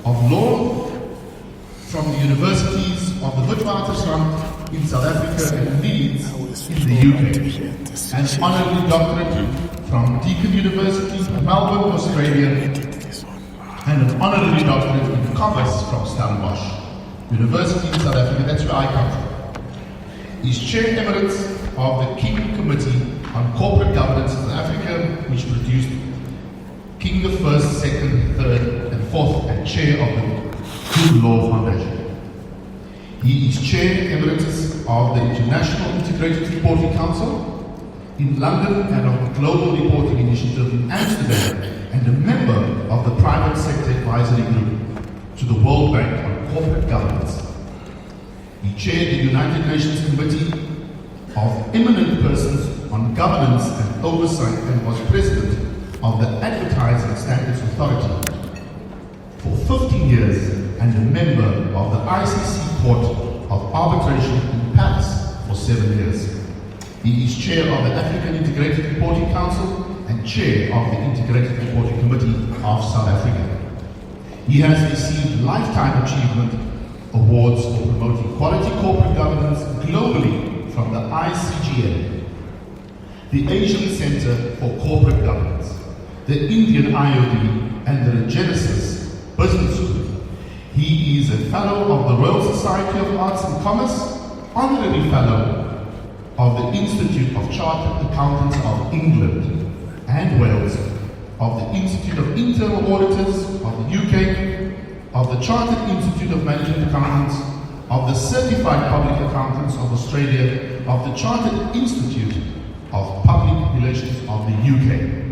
of law from the universities of the Witwatersrand in South Africa and Leeds in the UK, an honorary doctorate from Deakin University, Melbourne, Australia, and an honorary doctorate in commerce from Stellenbosch University in South Africa. That's where I come from. He's Chair Emeritus of the King Committee on Corporate Governance in South Africa, which produced King the First, Second, Third, and Fourth, and Chair of the Good Law Foundation. He is Chair Emeritus of the International Integrated Reporting Council in London and of the Global Reporting Initiative in Amsterdam, and a member of the Private Sector Advisory Group to the World Bank on Corporate Governance. He chaired the United Nations Committee of Eminent Persons on Governance and Oversight and was President of the Advertising Standards Authority for 15 years and a member of the ICC Court of Arbitration in Paris for 7 years. He is Chair of the African Integrated Reporting Council and Chair of the Integrated Reporting Committee of South Africa. He has received Lifetime Achievement Awards for promoting quality corporate governance globally from the ICGM, the Asian Center for Corporate Governance, the Indian IOD, and the Regenesis Business Group. He is a Fellow of the Royal Society of Arts and Commerce, Honorary Fellow of the Institute of Chartered Accountants of England and Wales, of the Institute of Internal Auditors of the UK, of the Chartered Institute of Management Accountants, of the Certified Public Accountants of Australia, of the Chartered Institute of Public Relations of the UK,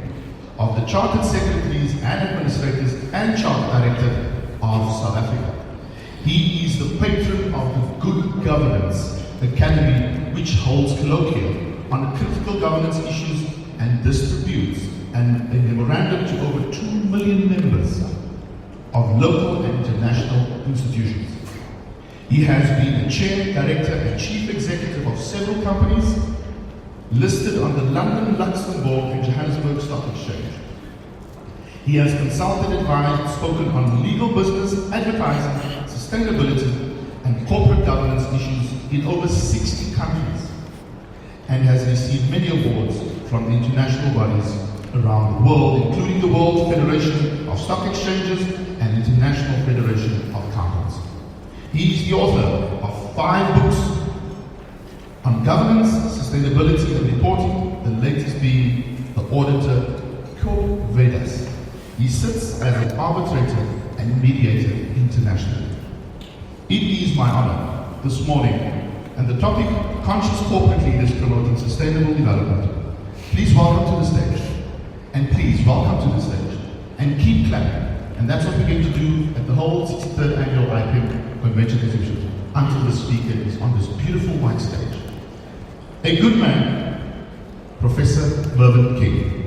of the Chartered Secretaries and Administrators and Chartered Director of South Africa. He is the patron of the Good Governance Academy, which holds colloquia on critical governance issues and distributes a memorandum to over 2 million members of local and international institutions. He has been a Chair, Director, and Chief Executive of several companies listed on the London, Luxembourg, and Johannesburg Stock Exchange. He has consulted, advised, spoken on legal business, advertising, sustainability, and corporate governance issues in over 60 countries, and has received many awards from the international bodies around the world, including the World Federation of Stock Exchanges and International Federation of Accountants. He is the author of 5 books on governance, sustainability, and reporting, the latest being The Auditor Quo Vedas. He sits as an arbitrator and mediator internationally. It is my honor this morning, and the topic, Conscious Corporate Leaders Promoting Sustainable Development. Please welcome to the stage, and please welcome to the stage, and keep clapping. And that's what we're going to do at the whole 63rd Annual IPM Convention Exhibition until the speaker is on this beautiful white stage. A good man, Professor Mervyn King.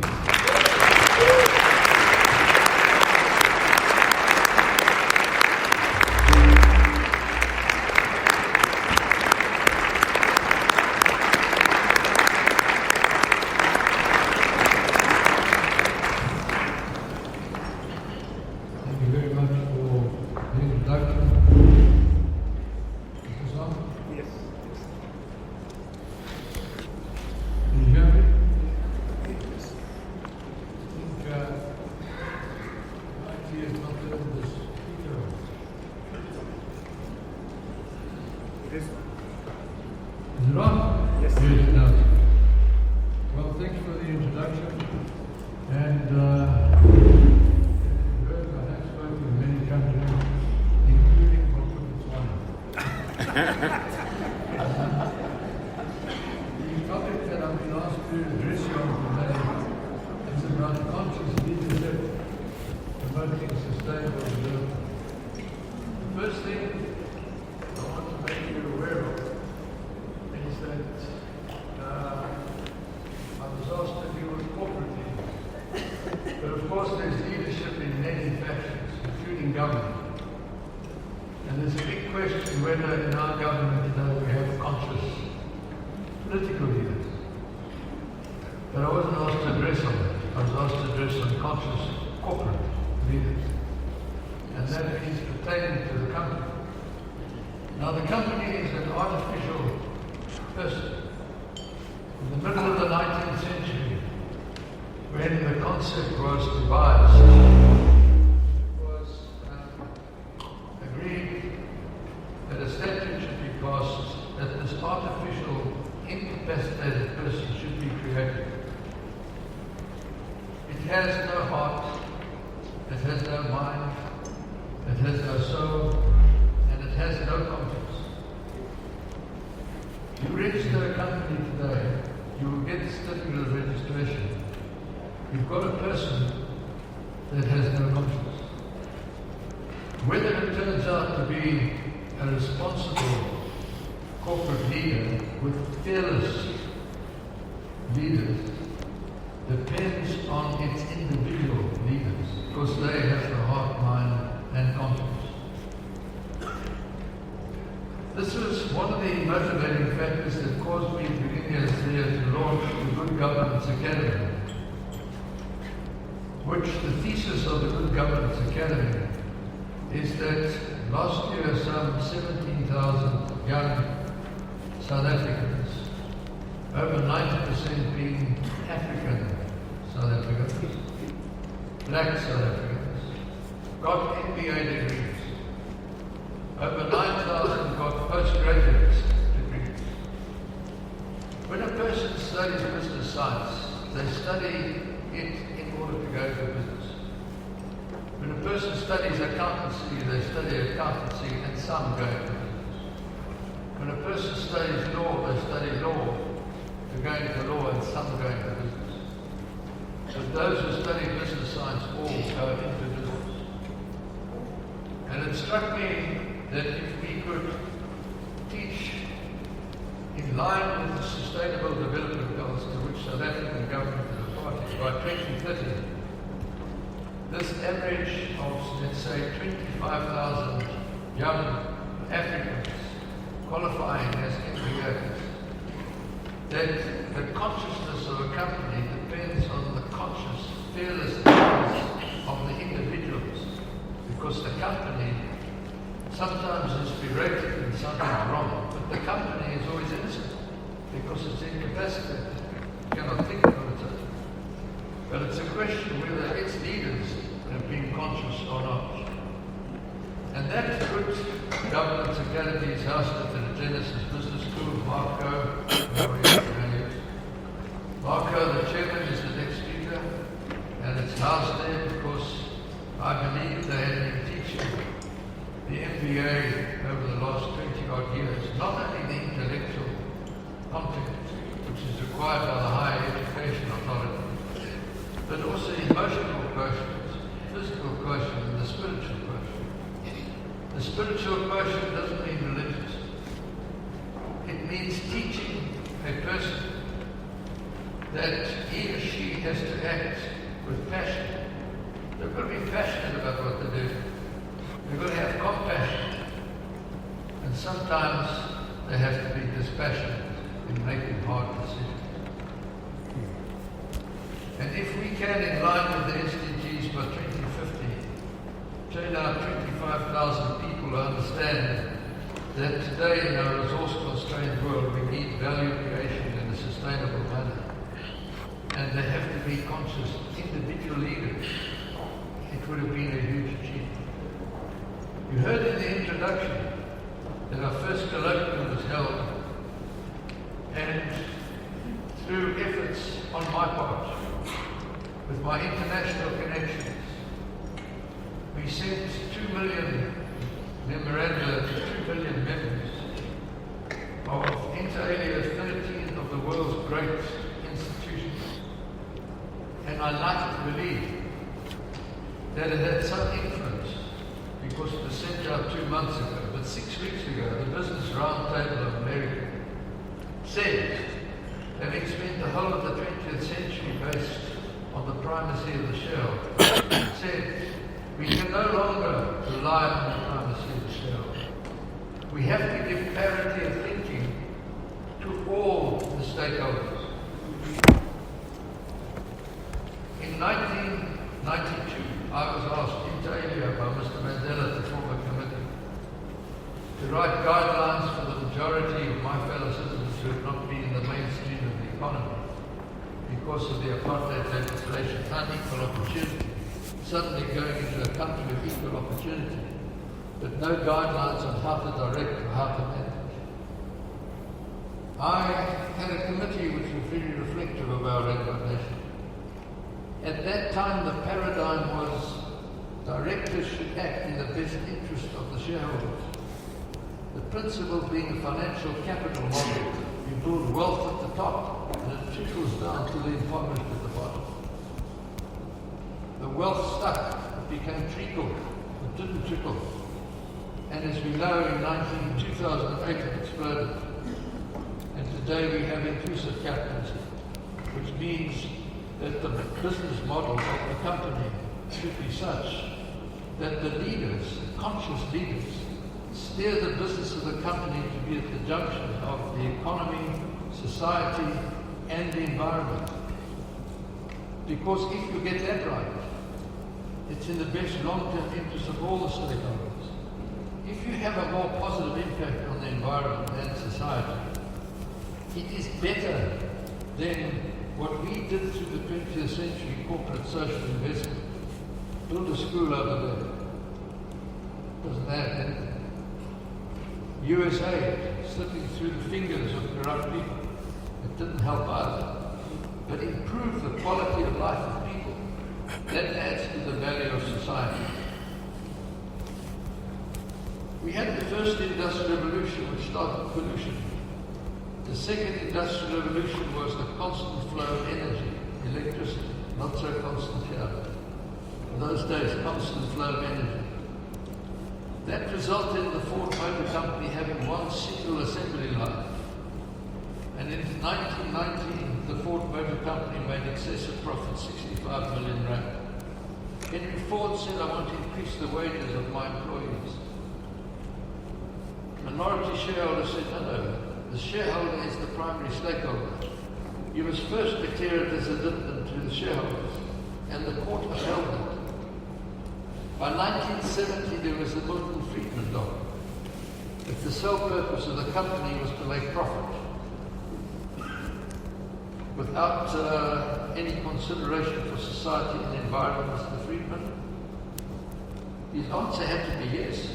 Is it on? Yes. Yes, it does. Well, thanks for the introduction. And I have spoken in many countries, including Botswana. The topic that I've been asked to address you on today is around conscious leadership, promoting sustainable development. The first thing I want to make you aware of is that I was asked to deal with corporate leaders. But of course there's leadership in many factions, including government. And there's a big question whether in our government today we have conscious political leaders. But I wasn't asked to address on that. I was asked to address on conscious corporate leaders. and that means pertaining to the company. Now the company is an artificial person. In the middle of the 19th century, when the concept was devised, it was agreed that a statute should be passed that this artificial incapacitated person should be created. It has no heart, it has no mind, it has no soul, and it has no conscience. You register a company today, you will get a certificate of registration. You've got a person that has no conscience. Whether it turns out to be a responsible corporate leader with fearless leaders depends on its individual leaders, because they have the heart, mind, and conscience. This was one of the motivating factors that caused me beginning as there to launch the Good Governance Academy, which the thesis of the Good Governance Academy is that last year some 17,000 young South Africans, over 90% being African South Africans, black South Africans, got MBA degrees. Over 9,000 got postgraduate degrees. When a person studies business science, they study it in order to go into business. When a person studies accountancy, they study accountancy and some go into business. When a person studies law, they study law to go into law and some go into business. But those who study business science all go into business. And it struck me that if we could teach in line with the Sustainable Development Goals to which South African government is a party by 2030, this average of, let's say, 25,000 young Africans qualifying as MBAs, that the consciousness of a company depends on the conscious, fearless efforts of the individuals, because the company sometimes is berated when something's wrong, but the company is always innocent because it's incapacitated. It cannot think of its own. But it's a question whether its leaders have been conscious or not. And that Good Governance Academy is housed at the Genesis Business School. Marco, the chairman, is the next speaker, and it's housed there because I believe they have been teaching the MBA over the last 20-odd years, not only the intellectual content, which is required by the higher education authority, but also emotional quotients, physical quotient, and the spiritual quotient. The spiritual quotient doesn't mean religious. It means teaching a person that he or she has to act with passion. They've got to be passionate about what they do. They've got to have compassion. And sometimes they have to be dispassionate in making hard decisions. And if we can, in line with the SDGs by 2050, turn out 25,000 people who understand that today in a resource-constrained world we need value creation in a sustainable manner. And they have to be conscious individual leaders. It would have been a huge achievement. You heard in the introduction that our first colloquium was held, and through efforts on my part, with my international connections, we sent 2 million memoranda to 2 million members of inter alia 13 of the world's great institutions. And I like to believe that it had some influence, because it was sent out 2 months ago, but 6 weeks ago, the Business Roundtable of America said, having spent the whole of the 20th century based on the primacy of the shareholder, said, we can no longer rely on the primacy of the shareholder. We have to give clarity of thinking to all the stakeholders. In 1992, I was asked inter alia by Mr. Mandela to write guidelines for the majority of my fellow citizens who have not been in the mainstream of the economy because of the apartheid legislation, unequal opportunity, suddenly going into a country of equal opportunity, but no guidelines on how to direct or how to manage. I had a committee which was very reflective of our regulation. At that time, the paradigm was directors should act in the best interest of the shareholders. The principle being a financial capital model. You build wealth at the top and it trickles down to the impoverished at the bottom. The wealth stuck, it became treacle, it didn't trickle. And as we know, in 2008 it exploded. And today we have inclusive capitalism, which means that the business model of the company should be such that the leaders, conscious leaders, steer the business of the company to be at the junction of the economy, society, and the environment. Because if you get that right, it's in the best long-term interest of all the stakeholders. If you have a more positive impact on the environment and society, it is better than what we did through the 20th century, corporate social investment. Build a school over there. Doesn't have anything. USA, slipping through the fingers of corrupt people. It didn't help either. But improved the quality of life of people. That adds to the value of society. We had the first industrial revolution, which started pollution. The second industrial revolution was the constant flow of energy, electricity, not so constant here. In those days, constant flow of energy. That resulted in the Ford Motor Company having one single assembly line. And in 1919, the Ford Motor Company made excessive profit, 65 million rand. Henry Ford said, I want to increase the wages of my employees. Minority shareholders said, no, the shareholder is the primary stakeholder. You must first declare it as a dividend to the shareholders, and the court upheld it. By 1970, there was the Milton Friedman law, that the sole purpose of the company was to make profit, without any consideration for society and environment. Mr. Friedman, his answer had to be yes,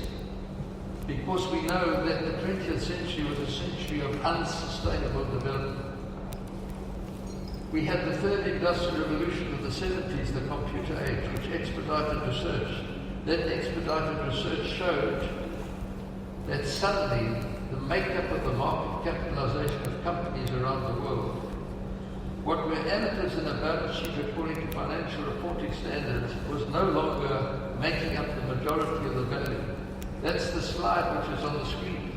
because we know that the 20th century was a century of unsustainable development. We had the third industrial revolution of the 70s, the computer age, which expedited research. That expedited research showed that suddenly the makeup of the market capitalization of companies around the world, what were additives in a balance sheet according to financial reporting standards, was no longer making up the majority of the value. That's the slide which is on the screen.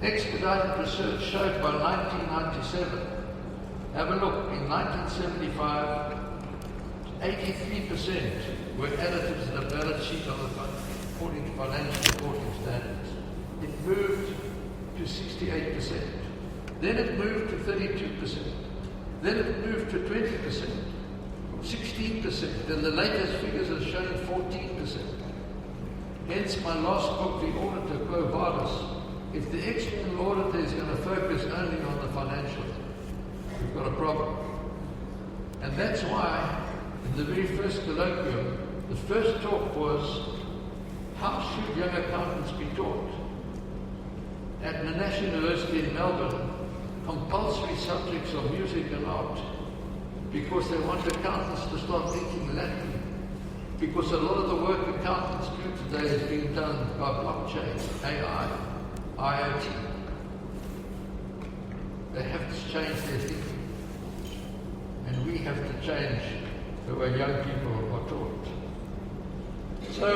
Expedited research showed by 1997, have a look, in 1975, 83% were additives in a balance sheet according to financial reporting standards. It moved to 68%. Then it moved to 32%. Then it moved to 20%, 16%, and the latest figures are showing 14%. Hence my last book, The Auditor, Quo Vadis. If the external auditor is going to focus only on the financial, we've got a problem. And that's why, in the very first colloquium, the first talk was, how should young accountants be taught? At Monash University in Melbourne, compulsory subjects are music and art, because they want accountants to start thinking Latin. Because a lot of the work accountants do today is being done by blockchain, AI, IoT. They have to change their thinking. And we have to change the way young people are taught. So,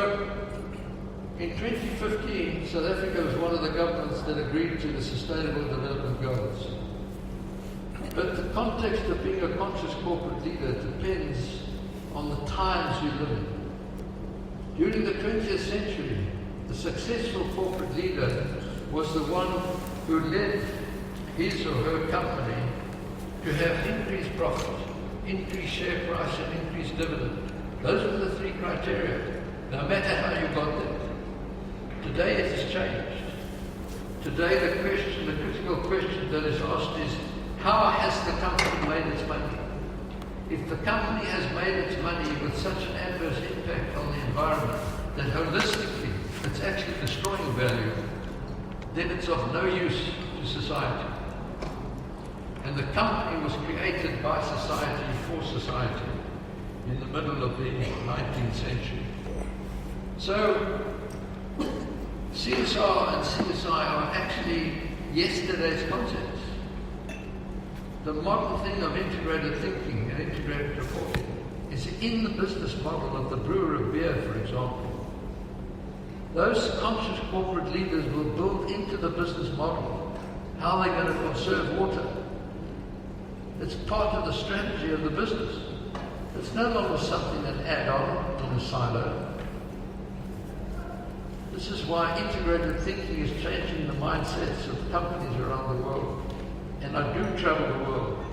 in 2015, South Africa was one of the governments that agreed to the Sustainable Development Goals. But the context of being a conscious corporate leader depends on the times you live in. During the 20th century, the successful corporate leader was the one who led his or her company to have increased profit, increased share price, and increased dividend. Those were the three criteria, no matter how you got them. Today it has changed. Today the critical question that is asked is, how has the company made its money? If the company has made its money with such an adverse impact on the environment that holistically it's actually destroying value, then it's of no use to society. And the company was created by society for society in the middle of the 19th century. So CSR and CSI are actually yesterday's concepts. The modern thing of integrated thinking and integrated reporting is in the business model of the brewer of beer, for example. Those conscious corporate leaders will build into the business model how they're going to conserve water. It's part of the strategy of the business. It's no longer something an add-on in a silo. This is why integrated thinking is changing the mindsets of companies around the world. And I do travel the world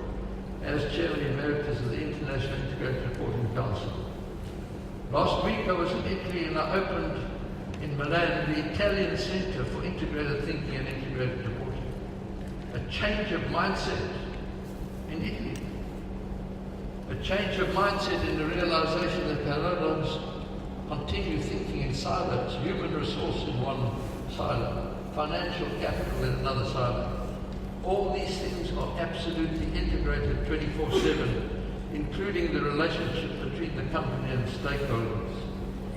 as Chairman Emeritus of the International Integrated Reporting Council. Last week I was in Italy and I opened in Milan the Italian Center for Integrated Thinking and Integrated Reporting. A change of mindset in Italy. A change of mindset in the realization that paradigms continue thinking in silos, human resource in one silo, financial capital in another silo. All these things are absolutely integrated 24/7, including the relationship between the company and stakeholders.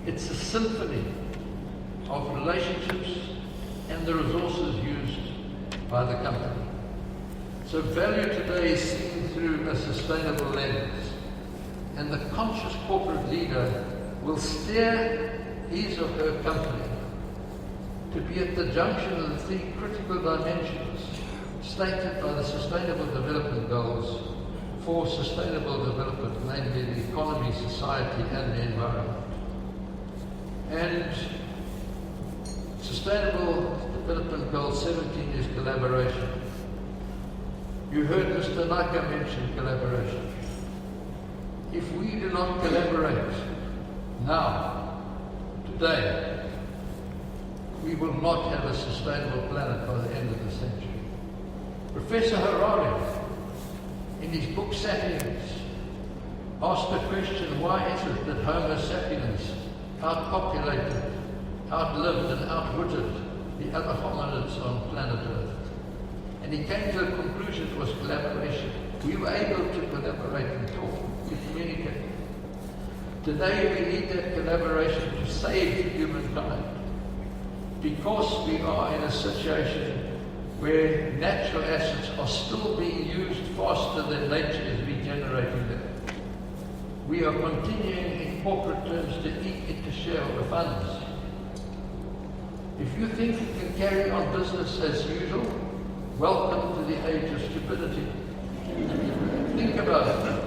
It's a symphony of relationships and the resources used by the company. So value today is seen through a sustainable lens, and the conscious corporate leader will steer his or her company to be at the junction of the three critical dimensions stated by the Sustainable Development Goals for sustainable development, namely the economy, society, and the environment. And Sustainable Development Goal 17 is collaboration. You heard Mr. Naka mention collaboration. If we do not collaborate now, today, we will not have a sustainable planet by the end of the century. Professor Harari, in his book Sapiens, asked the question, why is it that Homo sapiens outpopulated, outlived and outwitted the other hominids on planet Earth? And he came to the conclusion it was collaboration. We were able to collaborate and talk, to communicate. Today we need that collaboration to save humankind, because we are in a situation where natural assets are still being used faster than nature is regenerating them. We are continuing in corporate terms to eat into shareholder funds. If you think you can carry on business as usual, welcome to the age of stupidity. Think about it.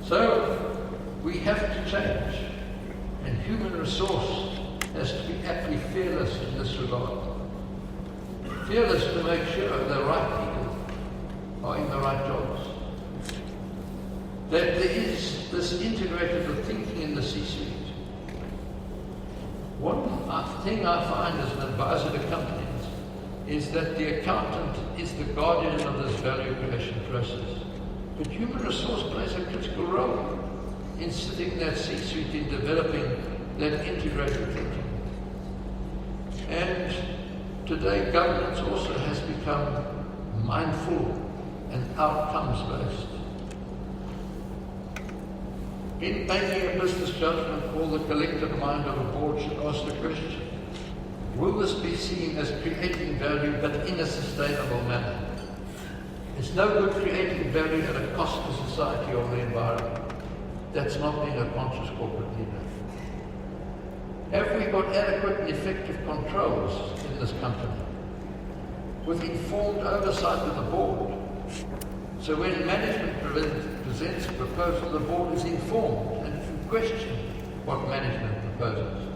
So, we have to change, and human resource has to be aptly fearless in this regard. Fearless to make sure the right people are in the right jobs. That there is this integrated thinking in the C-suite. One thing I find as an advisor to companies is that the accountant is the guardian of this value creation process. But human resource plays a critical role in sitting in that C-suite in developing that integrated thinking. And today governance also has become mindful and outcomes-based. In making a business judgment call, the collective mind of a board should ask the question, will this be seen as creating value but in a sustainable manner? It's no good creating value at a cost to society or the environment. That's not being a conscious corporate leader. Have we got adequate and effective controls in this company with informed oversight of the board? So when management presents a proposal, the board is informed and can question what management proposes.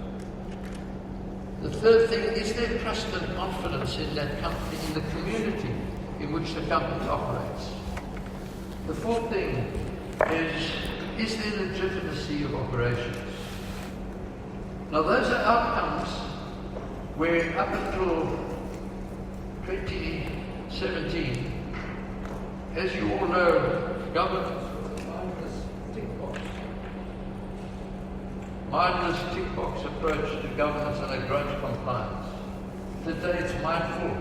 The third thing, is there trust and confidence in that company, in the community in which the company operates? The fourth thing is there legitimacy of operations? Now those are outcomes where up until 2017, as you all know, government mindless tick box approach to governance and a grudge compliance. Today it's mindful.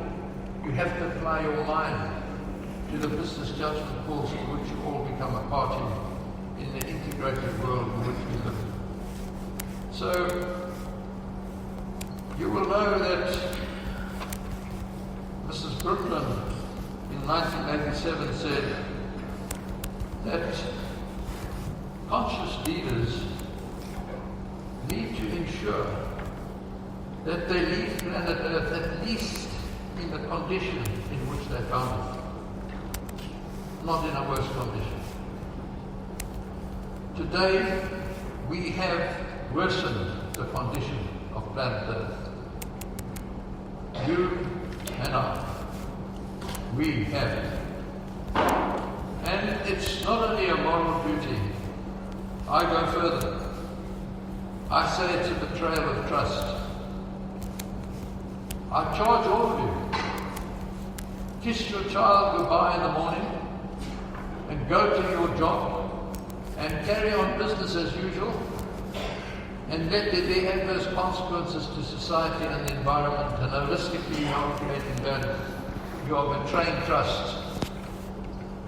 You have to apply your mind to the business judgment calls to which you all become a party in the integrated world in which we live. So, you will know that Mrs. Brooklyn in 1987 said that conscious leaders need to ensure that they leave planet Earth at least in the condition in which they found it, not in a worse condition. Today, we have worsened the condition of planet Earth. You and I, we have. And it's not only a moral duty. I go further. I say it's a betrayal of trust. I charge all of you. Kiss your child goodbye in the morning and go to your job and carry on business as usual and let there be adverse consequences to society and the environment, and holistically you are creating value. You are betraying trust.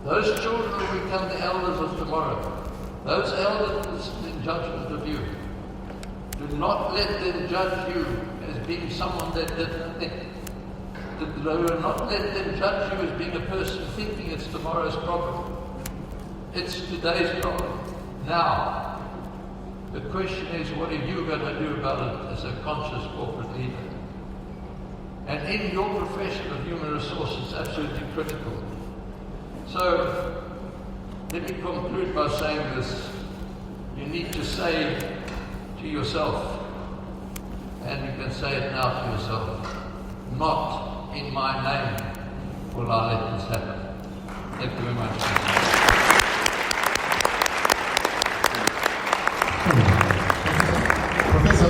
Those children will become the elders of tomorrow. Those elders in judgment of you. Do not let them judge you as being someone that did nothing. Do not let them judge you as being a person thinking it's tomorrow's problem. It's today's problem. Now, the question is, what are you going to do about it as a conscious corporate leader? And in your profession of human resources, it's absolutely critical. So, let me conclude by saying this. You need to say to yourself, and you can say it now to yourself, not in my name will I let this happen. Thank you very much. Professor,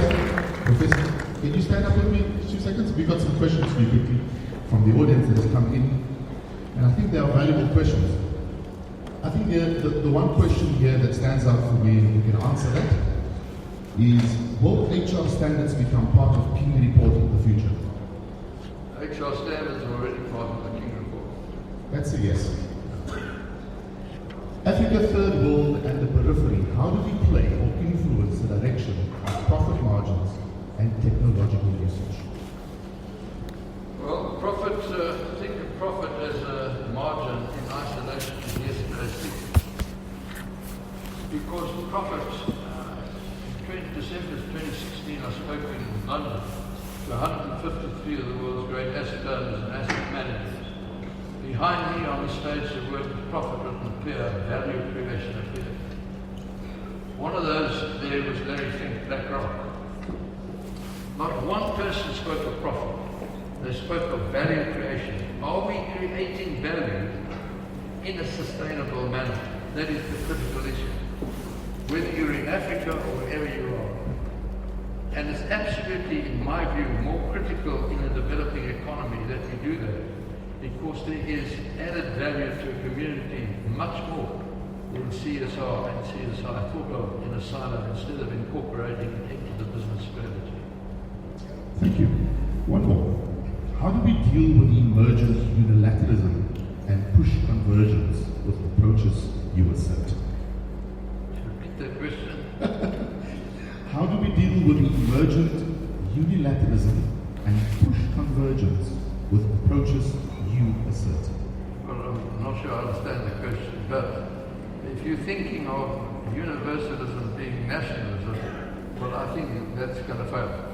can you stand up with me 2 seconds? We've got some questions for you quickly from the audience that has come in, and I think they are valuable questions. I think the one question here that stands out for me, and we can answer that, is will HR standards become part of King Report in the future? HR standards are already part of the King Report. That's a yes. Africa, third world and the periphery, how do we play or influence the direction of profit margins and technological usage? Well, think of profit as a margin in isolation is yesterday's thinking. Because profit, in December 2016, I spoke in London to 153 of the world's great asset owners and asset managers. Behind me on the stage, the word profit written appear, value creation appeared. One of those there was Larry Fink, BlackRock. Not one person spoke of profit. They spoke of value creation. Are we creating value in a sustainable manner? That is the critical issue. Whether you're in Africa or wherever you are. And it's absolutely, in my view, more critical in a developing economy that we do that, because there is added value to a community much more than CSR and CSI thought of in a silo instead of incorporating it into the business strategy. Thank you. One more. How do we deal with emergent unilateralism and push convergence with approaches you assert? Repeat that question. How do we deal with emergent unilateralism and push convergence with approaches you assert? Well, I'm not sure I understand the question, but if you're thinking of universalism being nationalism, well, I think that's going to fail.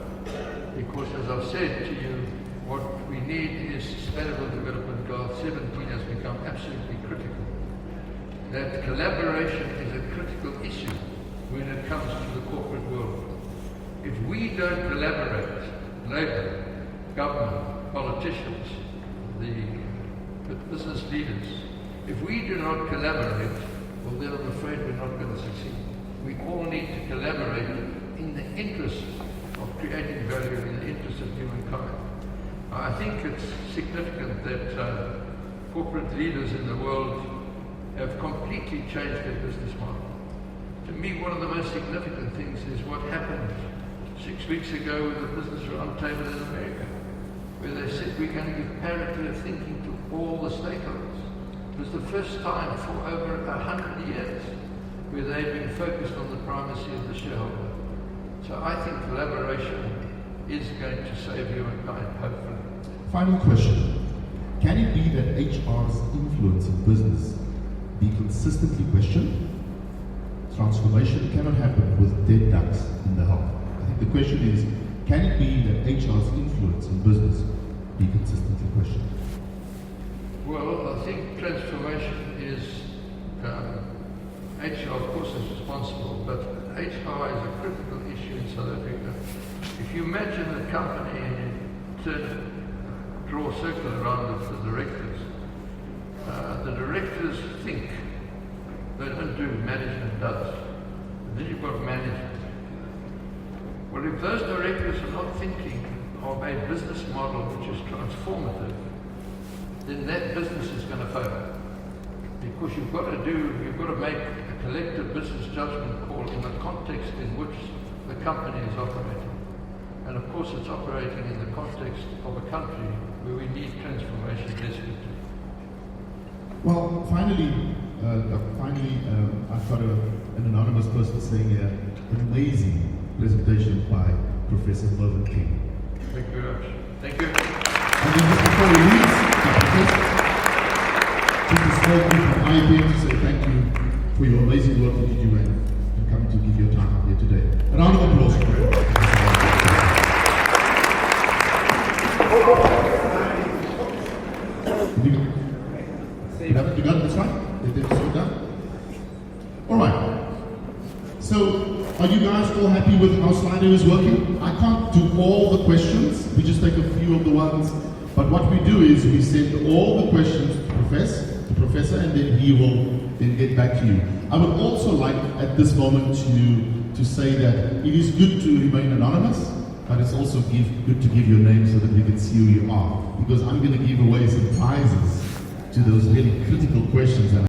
Because as I've said to you, what we need is Sustainable Development Goal 17 has become absolutely critical. That collaboration is a critical issue when it comes to the corporate world. If we don't collaborate, labor, government, politicians, the business leaders, if we do not collaborate, well then I'm afraid we're not going to succeed. We all need to collaborate in the interest creating value in the interest of humankind. I think it's significant that corporate leaders in the world have completely changed their business model. To me, one of the most significant things is what happened 6 weeks ago with the Business Roundtable in America, where they said we're going to give parity of thinking to all the stakeholders. It was the first time for over 100 years where they've been focused on the primacy of the shareholder. So I think collaboration is going to save humankind, hopefully. Final question. Can it be that HR's influence in business be consistently questioned? Transformation cannot happen with dead ducks in the helm. I think the question is, can it be that HR's influence in business be consistently questioned? Well, I think transformation is, HR of course is responsible, but HR is a critical issue in South Africa. If you imagine a company and you draw a circle around the directors think, they don't do, management does. And then you've got management. Well, if those directors are not thinking of a business model which is transformative, then that business is going to fail. Because you've got to make a collective business judgment call in the context in which the company is operating. And of course it's operating in the context of a country where we need transformation desperately. Well, finally, I've got an anonymous person saying an amazing presentation by Professor Mervyn King. Thank you very much. Thank you. And then just before we leave, just a small group from IPM to say thank you for your amazing work that you do and coming to give your time here today. A round of applause for you. You got it this one? They've so done? Alright. So, are you guys all happy with how Slido is working? I can't do all the questions. We just take a few of the ones. But what we do is we send all the questions to the professor, and then he will then get back to you. I would also like at this moment to say that it is good to remain anonymous, but it's also good to give your name so that we can see who you are. Because I'm going to give away some prizes to those really critical questions.